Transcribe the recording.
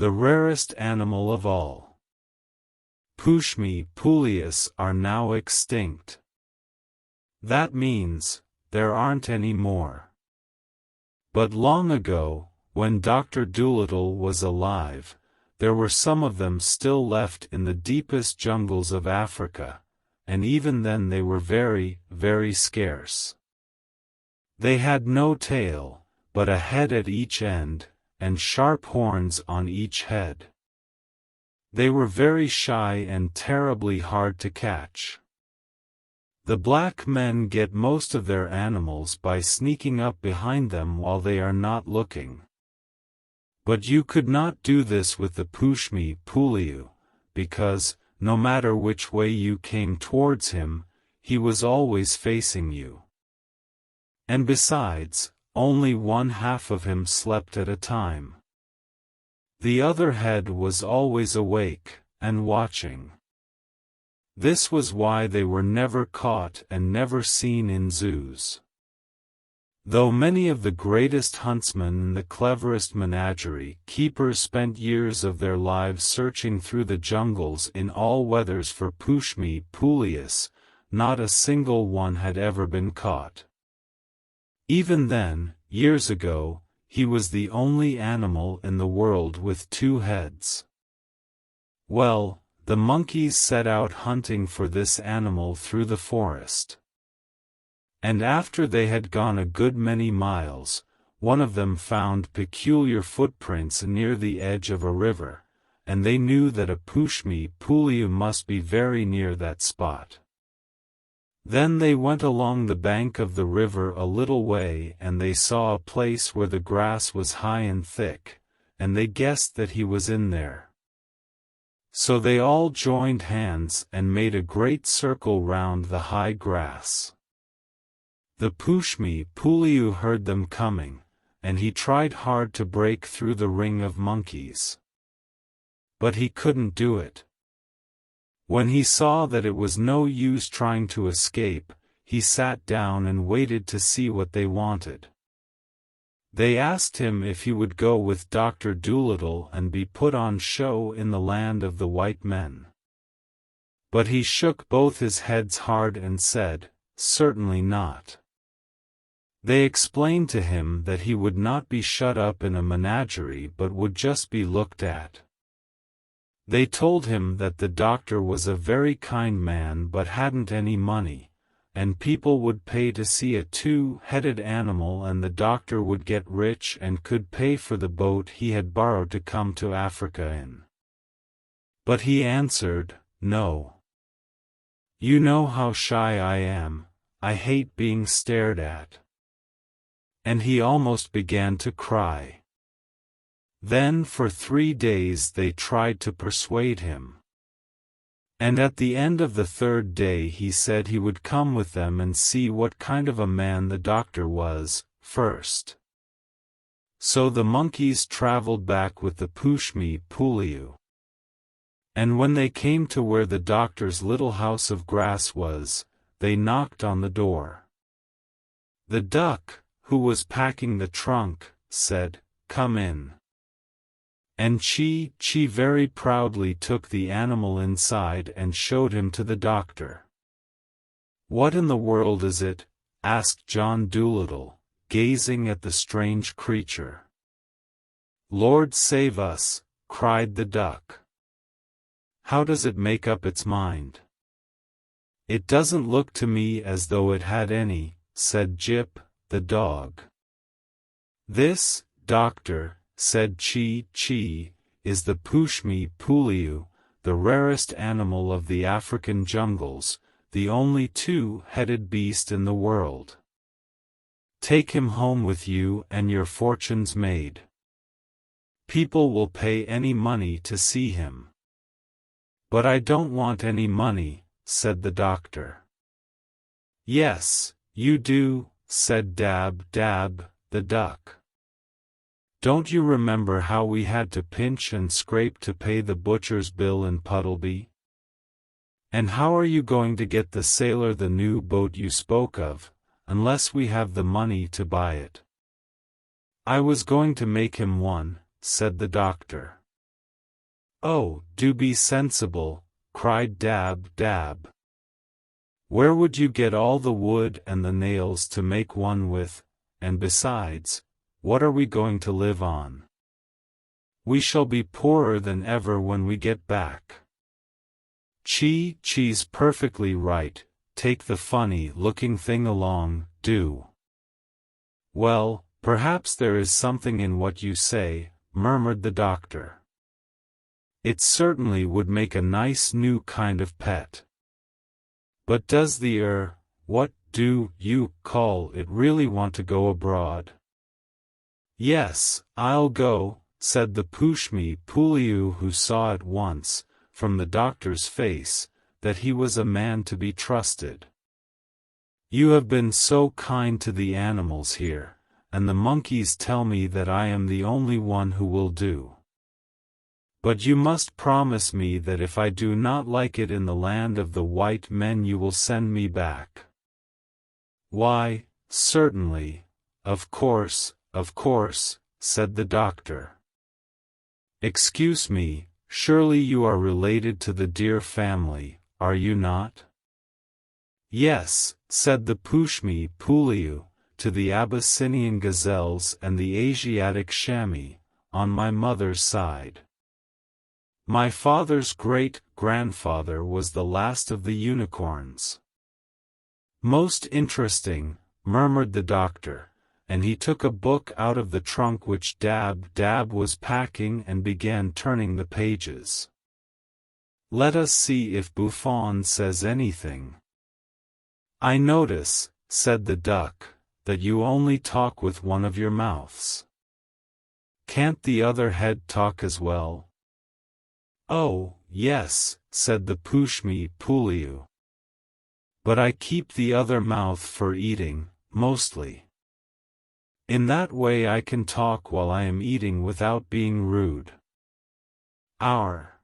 the rarest animal of all. Pushmi pullyus are now extinct. That means, there aren't any more. But long ago, when Dr. Dolittle was alive, there were some of them still left in the deepest jungles of Africa, and even then they were very, very scarce. They had no tail, but a head at each end, and sharp horns on each head. They were very shy and terribly hard to catch. The black men get most of their animals by sneaking up behind them while they are not looking. But you could not do this with the Pushmi pullyus, because, no matter which way you came towards him, he was always facing you. And besides, only one half of him slept at a time. The other head was always awake, and watching. This was why they were never caught and never seen in zoos. Though many of the greatest huntsmen and the cleverest menagerie keepers spent years of their lives searching through the jungles in all weathers for Pushmi pullyus, not a single one had ever been caught. Even then, years ago, he was the only animal in the world with two heads. Well, the monkeys set out hunting for this animal through the forest. And after they had gone a good many miles, one of them found peculiar footprints near the edge of a river, and they knew that a Pushmi pullyus must be very near that spot. Then they went along the bank of the river a little way and they saw a place where the grass was high and thick, and they guessed that he was in there. So they all joined hands and made a great circle round the high grass. The Pushmi pullyus heard them coming, and he tried hard to break through the ring of monkeys. But he couldn't do it. When he saw that it was no use trying to escape, he sat down and waited to see what they wanted. They asked him if he would go with Dr. Dolittle and be put on show in the land of the white men. But he shook both his heads hard and said, "Certainly not." They explained to him that he would not be shut up in a menagerie but would just be looked at. They told him that the doctor was a very kind man but hadn't any money, and people would pay to see a two-headed animal and the doctor would get rich and could pay for the boat he had borrowed to come to Africa in. But he answered, "No. You know how shy I am, I hate being stared at." And he almost began to cry. Then for 3 days they tried to persuade him. And at the end of the 3rd day he said he would come with them and see what kind of a man the doctor was, first. So the monkeys traveled back with the Pushmi pullyus. And when they came to where the doctor's little house of grass was, they knocked on the door. The duck, who was packing the trunk, said, "Come in." And Chi very proudly took the animal inside and showed him to the doctor. "What in the world is it?" asked John Dolittle, gazing at the strange creature. "Lord save us," cried the duck. "How does it make up its mind?" "It doesn't look to me as though it had any," said Jip, the dog. "This, doctor," said Chi, "is the Pushmi pullyus, the rarest animal of the African jungles, the only two-headed beast in the world. Take him home with you and your fortune's made. People will pay any money to see him." "But I don't want any money," said the doctor. "Yes, you do," said Dab, the duck. "Don't you remember how we had to pinch and scrape to pay the butcher's bill in Puddleby? And how are you going to get the sailor the new boat you spoke of, unless we have the money to buy it?" "I was going to make him one," said the doctor. "Oh, do be sensible," cried Dab Dab. "Where would you get all the wood and the nails to make one with, and besides, what are we going to live on? We shall be poorer than ever when we get back." "She's perfectly right, take the funny-looking thing along, do." "Well, perhaps there is something in what you say," murmured the doctor. "It certainly would make a nice new kind of pet. But does the what do you call it really want to go abroad?" "Yes, I'll go," said the Pushmi Pulliu, who saw at once, from the doctor's face, that he was a man to be trusted. "You have been so kind to the animals here, and the monkeys tell me that I am the only one who will do. But you must promise me that if I do not like it in the land of the white men you will send me back." "Why, certainly, of course," said the doctor. "Excuse me, surely you are related to the deer family, are you not?" "Yes," said the Pushmi Pulliu, "to the Abyssinian gazelles and the Asiatic chamois, on my mother's side. My father's great-grandfather was the last of the unicorns." "Most interesting," murmured the doctor, and he took a book out of the trunk which Dab Dab was packing and began turning the pages. "Let us see if Buffon says anything." "I notice," said the duck, "that you only talk with one of your mouths. Can't the other head talk as well?" "Oh, yes," said the Pushmi Pulliu. "But I keep the other mouth for eating, mostly. In that way I can talk while I am eating without being rude." Our